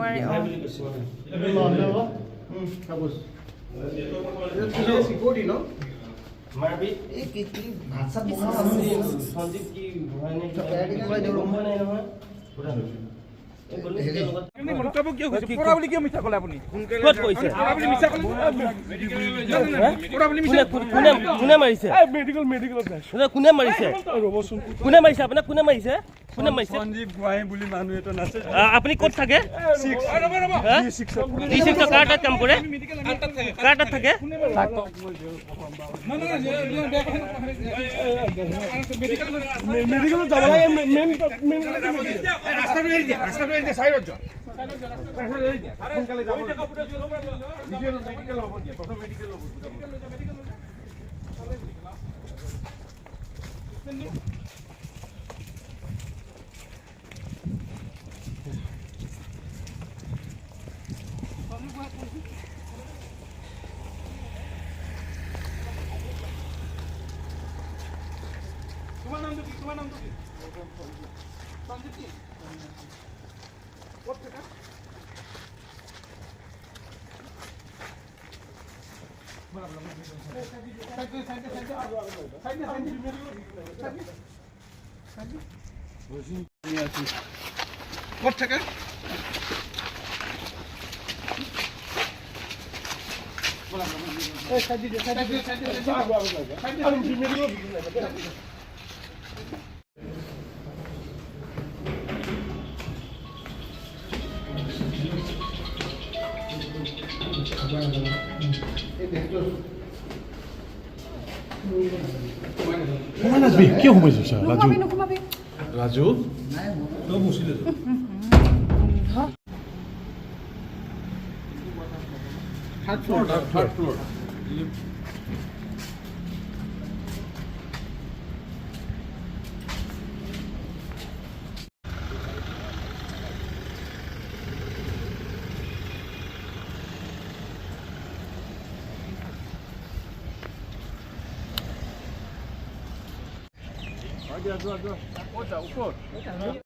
নোৱাৰে কোনে মাৰিছে আপোনাক কোনে মাৰিছে সঞ্জীৱ গোহাঁই বুলি মানুহ এটা আছে আপুনি ক'ত থাকে কাৰ তাত কাম কৰে কাৰ তাত থাকে মেডিকেলত যাব লাগে মেইন ৰাস্তাটো এৰি দিয়া চাইডত যোৱা সোনকালে যাব মেডিকেল হ'ব দিয়া প্ৰথম মেডিকেল হ'ব তোমাৰ নাম কি সঞ্জীব কি কোথা থেকে কিয় সোমাইছা ৰাজু ৰাজু তই বসিলে থাৰ্ড ফ্লোৰ Aduh.